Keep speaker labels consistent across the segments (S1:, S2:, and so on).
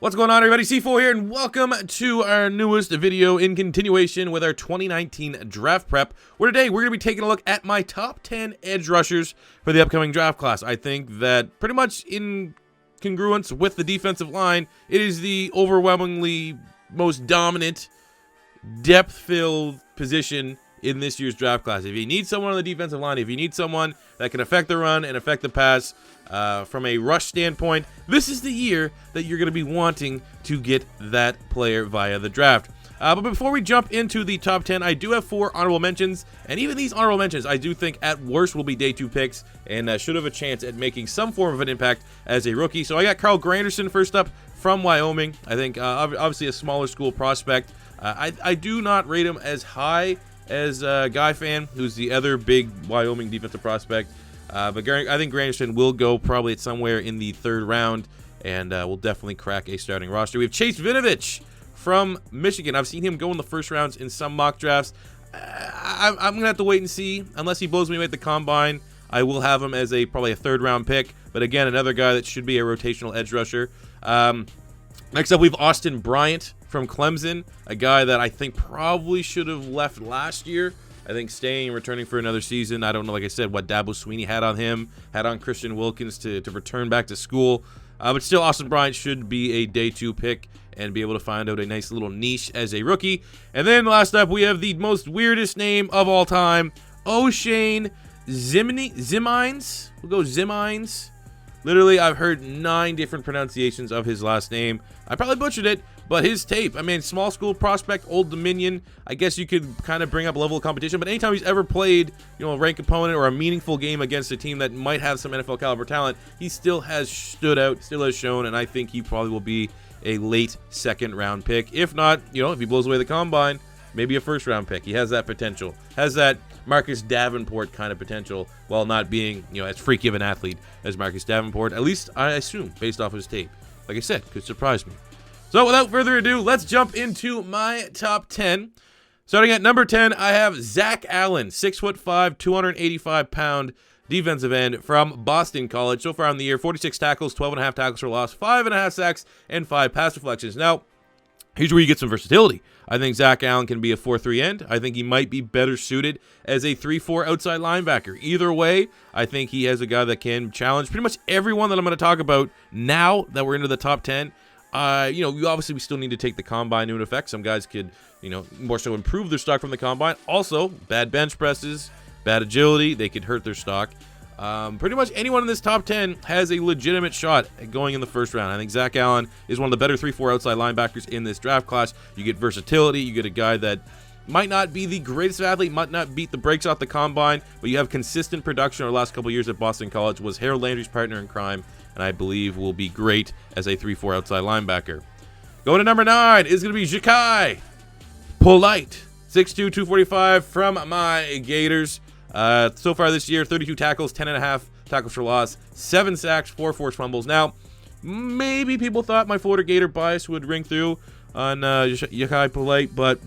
S1: What's going on, everybody? C4 here, and welcome to our newest video in continuation with our 2019 draft prep, where today we're going to be taking a look at my top 10 edge rushers for the upcoming draft class. I think that pretty much in congruence with the defensive line, it is the overwhelmingly most dominant, depth-filled position in this year's draft class. If you need someone on the defensive line, if you need someone that can affect the run and affect the pass from a rush standpoint, this is the year that you're going to be wanting to get that player via the draft. But before we jump into the top 10, I do have 4 honorable mentions, and even these honorable mentions I do think at worst will be day 2 picks and should have a chance at making some form of an impact as a rookie. So I got Carl Granderson first up from Wyoming. I think obviously a smaller school prospect. I do not rate him as high as Guy Fan, who's the other big Wyoming defensive prospect. But I think Granderson will go probably at somewhere in the 3rd round, and will definitely crack a starting roster. We have Chase Vinovich from Michigan. I've seen him go in the 1st rounds in some mock drafts. I'm going to have to wait and see. Unless he blows me away at the combine, I will have him as probably a 3rd round pick. But again, another guy that should be a rotational edge rusher. Next up, we have Austin Bryant from Clemson, a guy that I think probably should have left last year. I think staying and returning for another season. I don't know, like I said, what Dabo Sweeney had on him, had on Christian Wilkins to return back to school. But still, Austin Bryant should be a day 2 pick and be able to find out a nice little niche as a rookie. And then last up, we have the most weirdest name of all time, O'Shane Zimines. We'll go Zimines. Literally, I've heard 9 different pronunciations of his last name. I probably butchered it, but his tape, I mean, small school prospect, Old Dominion, I guess you could kind of bring up a level of competition, but anytime he's ever played, a ranked opponent or a meaningful game against a team that might have some NFL caliber talent, he still has stood out, still has shown, and I think he probably will be a late 2nd round pick. If not, if he blows away the combine, maybe a 1st round pick. He has that potential, has that Marcus Davenport kind of potential, while not being, as freaky of an athlete as Marcus Davenport, at least I assume, based off his tape. Like I said, could surprise me. So without further ado, let's jump into my top 10. Starting at number 10, I have Zach Allen, 6'5", 285-pound defensive end from Boston College. So far in the year, 46 tackles, 12.5 tackles for loss, 5.5 sacks, and 5 pass deflections. Now, here's where you get some versatility. I think Zach Allen can be a 4-3 end. I think he might be better suited as a 3-4 outside linebacker. Either way, I think he has a guy that can challenge pretty much everyone that I'm going to talk about now that we're into the top 10. Obviously we still need to take the combine into effect. Some guys could, more so improve their stock from the combine. Also, bad bench presses, bad agility, they could hurt their stock. Pretty much anyone in this top 10 has a legitimate shot at going in the 1st round. I think Zach Allen is one of the better 3-4 outside linebackers in this draft class. You get versatility. You get a guy that might not be the greatest athlete, might not beat the brakes off the combine, but you have consistent production over the last couple of years at Boston College, was Harold Landry's partner in crime, and I believe will be great as a 3-4 outside linebacker. Going to number 9 is going to be Ja'Kai Polite, 6'2", 245 from my Gators. So far this year, 32 tackles, 10.5 tackles for loss, 7 sacks, 4 forced fumbles. Now, maybe people thought my Florida Gator bias would ring through on Ja'Kai Polite, but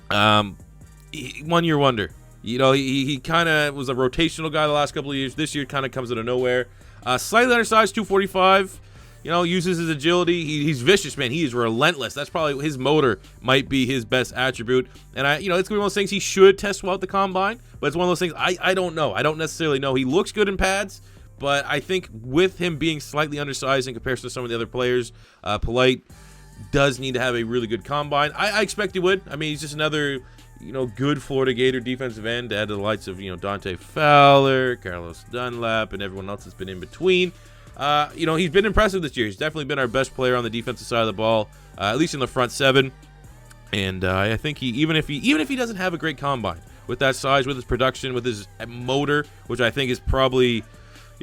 S1: 1-year wonder. He kind of was a rotational guy the last couple of years. This year kind of comes out of nowhere. Slightly undersized, 245. Uses his agility. He's vicious, man. He is relentless. That's probably his motor might be his best attribute. And it's gonna be one of those things he should test well at the combine. But it's one of those things I don't know. I don't necessarily know. He looks good in pads, but I think with him being slightly undersized in comparison to some of the other players, Polite does need to have a really good combine. I expect he would. I mean, he's just another good Florida Gator defensive end to add to the likes of Dante Fowler, Carlos Dunlap, and everyone else that's been in between. He's been impressive this year. He's definitely been our best player on the defensive side of the ball, at least in the front 7. And I think even if he doesn't have a great combine, with that size, with his production, with his motor, which I think is probably,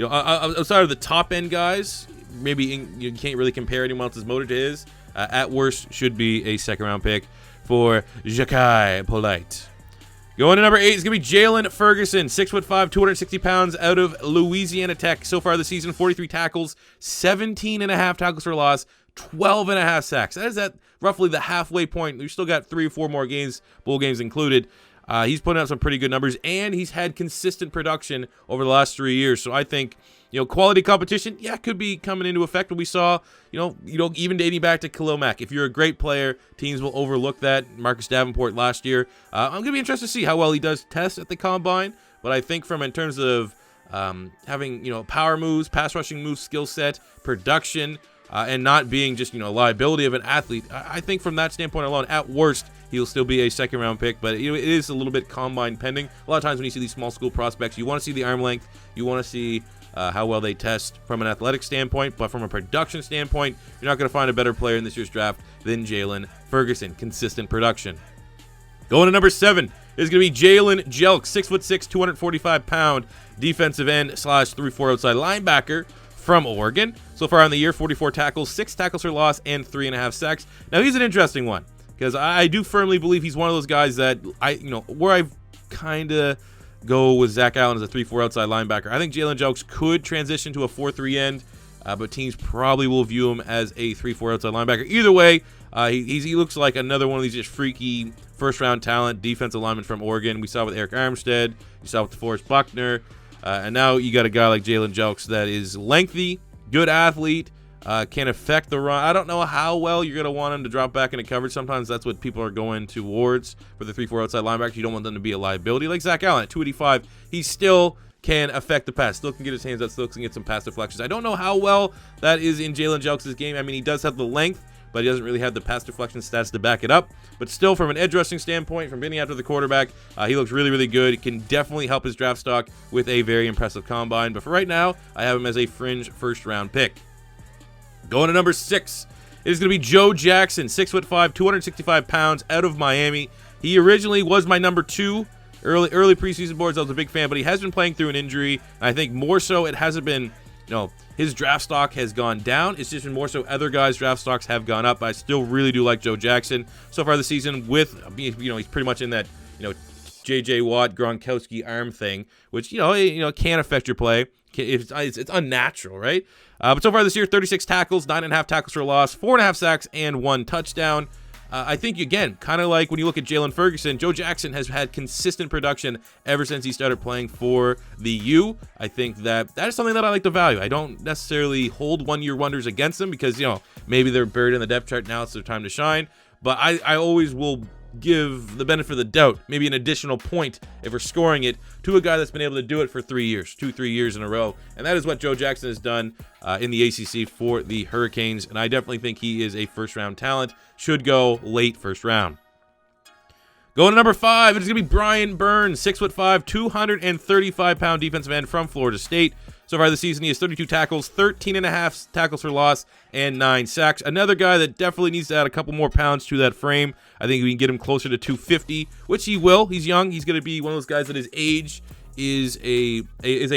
S1: outside of the top end guys, maybe you can't really compare anyone else's motor to his. At worst, should be a 2nd round pick for Ja'Kai Polite. Going to number 8 is going to be Jalen Ferguson, 6'5", 260 pounds, out of Louisiana Tech. So far this season, 43 tackles, 17.5 tackles for loss, 12.5 sacks. That is at roughly the halfway point. We've still got 3 or 4 more games, bowl games included. He's putting out some pretty good numbers, and he's had consistent production over the last 3 years. So I think quality competition, yeah, could be coming into effect. What we saw, even dating back to Khalil Mack. If you're a great player, teams will overlook that. Marcus Davenport last year. I'm going to be interested to see how well he does test at the combine. But I think in terms of having, power moves, pass rushing moves, skill set, production, and not being just, a liability of an athlete, I think from that standpoint alone, at worst, he'll still be a second-round pick, but it is a little bit combine pending. A lot of times when you see these small school prospects, you want to see the arm length, you want to see how well they test from an athletic standpoint, but from a production standpoint, you're not going to find a better player in this year's draft than Jalen Ferguson. Consistent production. Going to number 7 is going to be Jalen Jelks, 6'6", 245-pound defensive end / 3-4 outside linebacker from Oregon. So far in the year, 44 tackles, 6 tackles for loss, and 3.5 sacks. Now, he's an interesting one because I do firmly believe he's one of those guys that where I kind of go with Zach Allen as a 3-4 outside linebacker. I think Jalen Jelks could transition to a 4-3 end, but teams probably will view him as a 3-4 outside linebacker. Either way, he looks like another one of these just freaky first-round talent defensive linemen from Oregon. We saw with Eric Armstead, you saw with DeForest Buckner, and now you got a guy like Jalen Jelks that is lengthy, good athlete, can affect the run. I don't know how well you're going to want him to drop back into coverage. Sometimes that's what people are going towards for the 3-4 outside linebacker. You don't want them to be a liability. Like Zach Allen at 285, he still can affect the pass. Still can get his hands up, still can get some pass deflections. I don't know how well that is in Jalen Jelks' game. I mean, he does have the length, but he doesn't really have the pass deflection stats to back it up. But still, from an edge rushing standpoint, from getting after the quarterback, he looks really, really good. He can definitely help his draft stock with a very impressive combine. But for right now, I have him as a fringe first-round pick. Going to number 6, it is going to be Joe Jackson, 6'5", 265 pounds, out of Miami. He originally was my number 2 early preseason boards. I was a big fan, but he has been playing through an injury. I think more so it hasn't been, his draft stock has gone down. It's just been more so other guys' draft stocks have gone up. I still really do like Joe Jackson so far this season. With he's pretty much in that J.J. Watt, Gronkowski arm thing, which can affect your play. It's unnatural, right? But so far this year, 36 tackles, 9.5 tackles for loss, 4.5 sacks, and 1 touchdown. I think, again, kind of like when you look at Jalen Ferguson, Joe Jackson has had consistent production ever since he started playing for the U. I think that is something that I like to value. I don't necessarily hold one-year wonders against them because, maybe they're buried in the depth chart. Now it's their time to shine. But I always will give the benefit of the doubt, maybe an additional point if we're scoring it, to a guy that's been able to do it for 3 years, 3 years in a row. And that is what Joe Jackson has done in the ACC for the Hurricanes. And I definitely think he is a first-round talent. Should go late first round. Going to number 5, it's going to be Brian Burns, 6'5", 235-pound defensive end from Florida State. So far this season, he has 32 tackles, 13.5 tackles for loss, and 9 sacks. Another guy that definitely needs to add a couple more pounds to that frame. I think we can get him closer to 250, which he will. He's young. He's going to be one of those guys that his age is a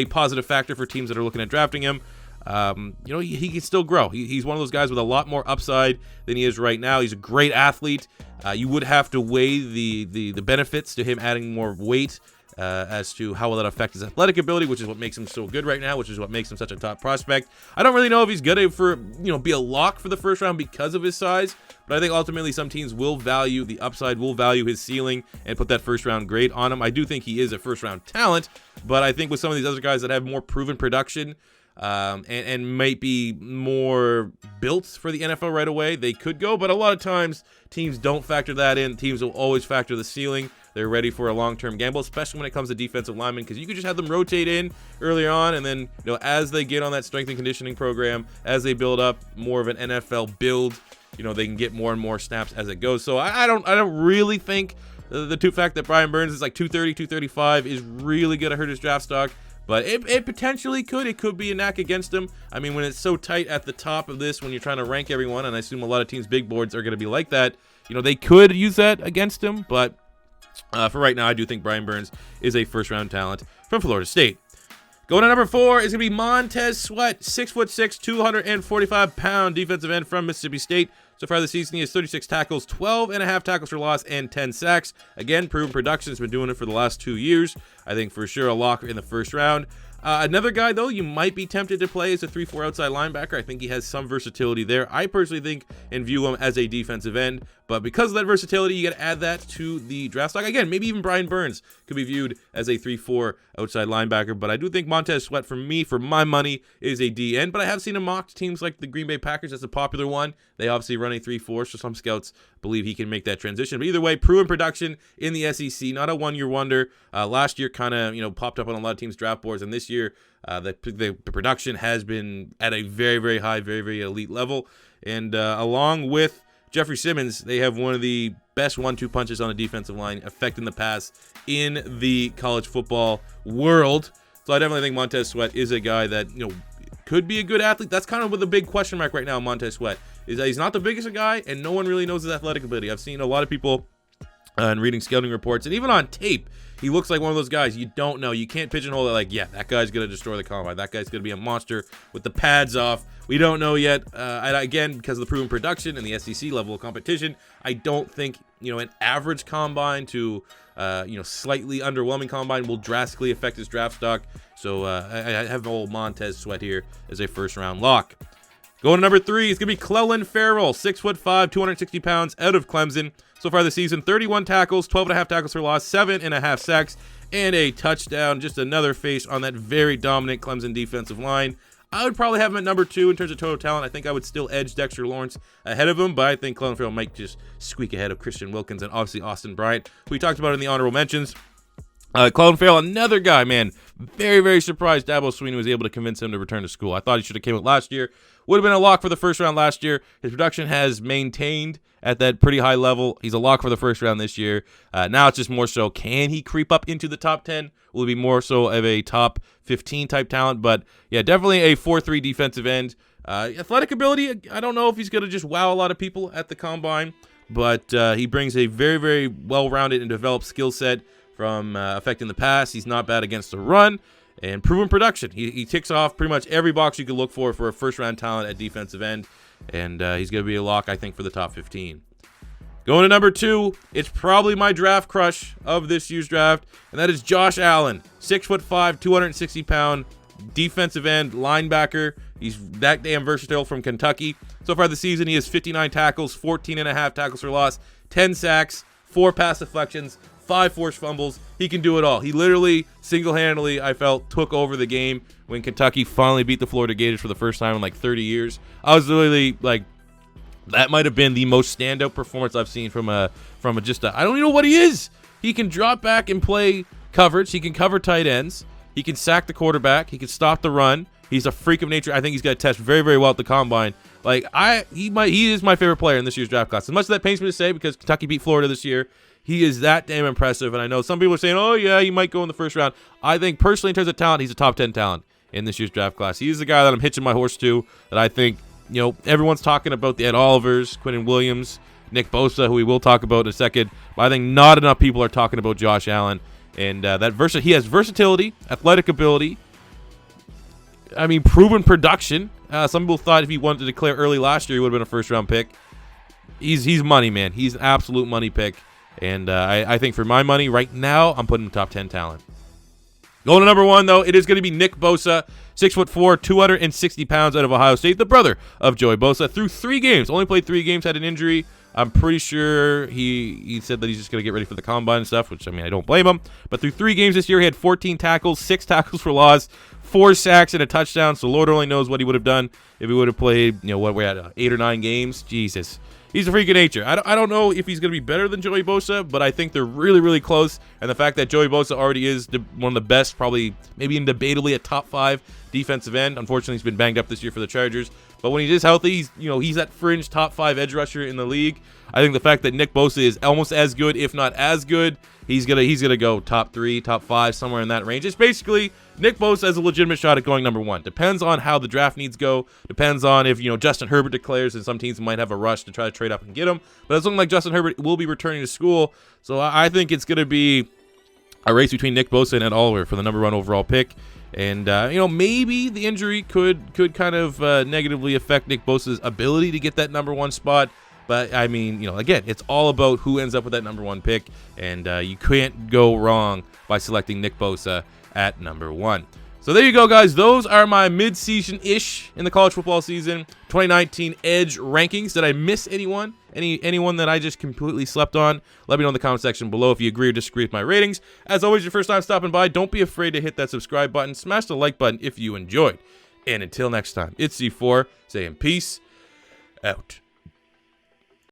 S1: positive factor for teams that are looking at drafting him. He can still grow. He's one of those guys with a lot more upside than he is right now. He's a great athlete. You would have to weigh the benefits to him adding more weight as to how will that affect his athletic ability, which is what makes him so good right now, which is what makes him such a top prospect. I don't really know if he's good for be a lock for the first round because of his size, but I think ultimately some teams will value the upside, will value his ceiling, and put that first round grade on him. I do think he is a first round talent, but I think with some of these other guys that have more proven production and might be more built for the NFL right away, they could go. But a lot of times teams don't factor that in. Teams will always factor the ceiling. They're ready for a long-term gamble, especially when it comes to defensive linemen, because you could just have them rotate in early on, and then as they get on that strength and conditioning program, as they build up more of an NFL build, they can get more and more snaps as it goes. So I don't really think the fact that Brian Burns is like 230, 235 is really going to hurt his draft stock. But it potentially could. It could be a knack against him. I mean, when it's so tight at the top of this, when you're trying to rank everyone, and I assume a lot of teams' big boards are going to be like that, they could use that against him. But for right now, I do think Brian Burns is a first-round talent from Florida State. Going to number 4 is going to be Montez Sweat, 6'6", 245-pound defensive end from Mississippi State. So far this season, he has 36 tackles, 12.5 tackles for loss, and 10 sacks. Again, proven production. Has been doing it for the last 2 years. I think for sure a lock in the first round. Another guy, though, you might be tempted to play as a 3-4 outside linebacker. I think he has some versatility there. I personally think and view him as a defensive end, But because of that versatility, you got to add that to the draft stock. Again, maybe even Brian Burns could be viewed as a 3-4 outside linebacker. But I do think Montez Sweat, for me, for my money, is a DN. But I have seen him mocked teams like the Green Bay Packers. That's a popular one. They obviously run a 3-4, so some scouts believe he can make that transition. But either way, proven production in the SEC, not a one-year wonder. Last year kind of popped up on a lot of teams' draft boards, and this year the production has been at a very, very high, very, very elite level. And along with Jeffrey Simmons, they have one of the best 1-2 punches on the defensive line affecting the pass in the college football world. So I definitely think Montez Sweat is a guy that could be a good athlete. That's kind of with a big question mark right now. Montez Sweat is that he's not the biggest guy, and no one really knows his athletic ability. I've seen a lot of people and reading scouting reports, and even on tape, he looks like one of those guys you don't know. You can't pigeonhole it like, yeah, that guy's going to destroy the combine. That guy's going to be a monster with the pads off. We don't know yet. And again, because of the proven production and the SEC level of competition, I don't think, an average combine to, slightly underwhelming combine will drastically affect his draft stock. So I have old Montez Sweat here as a first-round lock. Going to number 3, it's going to be Clelin Ferrell, 6'5", 260 pounds, out of Clemson. So far this season, 31 tackles, 12.5 tackles for loss, 7.5 sacks, and a touchdown. Just another face on that very dominant Clemson defensive line. I would probably have him at number 2 in terms of total talent. I think I would still edge Dexter Lawrence ahead of him, but I think Clelin Ferrell might just squeak ahead of Christian Wilkins and obviously Austin Bryant, who we talked about in the honorable mentions. Clelin Ferrell, another guy, man. Very, very surprised Dabo Swinney was able to convince him to return to school. I thought he should have came out last year. Would have been a lock for the first round last year. His production has maintained at that pretty high level. He's a lock for the first round this year. Now it's just more so, can he creep up into the top 10? Will he be more so of a top 15 type talent? But yeah, definitely a 4-3 defensive end. Athletic ability, I don't know if he's going to just wow a lot of people at the combine, but he brings a very, very well-rounded and developed skill set from affecting the pass. He's not bad against the run. And proven production. He ticks off pretty much every box you could look for a first-round talent at defensive end. And he's going to be a lock, I think, for the top 15. Going to number 2, it's probably my draft crush of this year's draft, and that is Josh Allen. 6'5", 260-pound defensive end linebacker. He's that damn versatile from Kentucky. So far this season, he has 59 tackles, 14.5 tackles for loss, 10 sacks, 4 pass deflections, 5 forced fumbles. He can do it all. He literally, single-handedly, I felt, took over the game when Kentucky finally beat the Florida Gators for the first time in like 30 years. I was literally like, that might have been the most standout performance I've seen from I don't even know what he is. He can drop back and play coverage. He can cover tight ends. He can sack the quarterback. He can stop the run. He's a freak of nature. I think he's going to test very, very well at the combine. Like he is my favorite player in this year's draft class. As much as that pains me to say, because Kentucky beat Florida this year, he is that damn impressive. And I know some people are saying, oh yeah, he might go in the first round. I think personally, in terms of talent, he's a top 10 talent in this year's draft class. He's the guy that I'm hitching my horse to. That I think, everyone's talking about the Ed Olivers, Quinnen Williams, Nick Bosa, who we will talk about in a second. But I think not enough people are talking about Josh Allen. And he has versatility, athletic ability. I mean, proven production. Some people thought if he wanted to declare early last year, he would have been a first-round pick. He's money, man. He's an absolute money pick. And I think for my money right now, I'm putting him top 10 talent. Going to number 1, though, it is going to be Nick Bosa, 6'4", 260 pounds, out of Ohio State, the brother of Joey Bosa. Through 3 games, only played 3 games, had an injury. I'm pretty sure he said that he's just going to get ready for the combine and stuff, which, I don't blame him. But through 3 games this year, he had 14 tackles, 6 tackles for loss, 4 sacks, and a touchdown. So Lord only knows what he would have done if he would have played, what we're at, 8 or 9 games. Jesus. He's a freak of nature. I don't know if he's going to be better than Joey Bosa, but I think they're really, really close. And the fact that Joey Bosa already is one of the best, probably maybe even debatably a top 5 defensive end. Unfortunately, he's been banged up this year for the Chargers. But when he is healthy, he's that fringe top 5 edge rusher in the league. I think the fact that Nick Bosa is almost as good, if not as good, he's gonna go top 3, top 5, somewhere in that range. It's basically Nick Bosa has a legitimate shot at going number 1. Depends on how the draft needs go. Depends on if Justin Herbert declares, and some teams might have a rush to try to trade up and get him. But it's looking like Justin Herbert will be returning to school, so I think it's gonna be a race between Nick Bosa and Ed Oliver for the number 1 overall pick. And maybe the injury could kind of negatively affect Nick Bosa's ability to get that number 1 spot. But again, it's all about who ends up with that number 1 pick, and you can't go wrong by selecting Nick Bosa at number 1. So there you go, guys. Those are my mid-season-ish in the college football season 2019 Edge rankings. Did I miss anyone? Anyone that I just completely slept on? Let me know in the comment section below if you agree or disagree with my ratings. As always, your first time stopping by, don't be afraid to hit that subscribe button. Smash the like button if you enjoyed. And until next time, it's C4 saying peace out.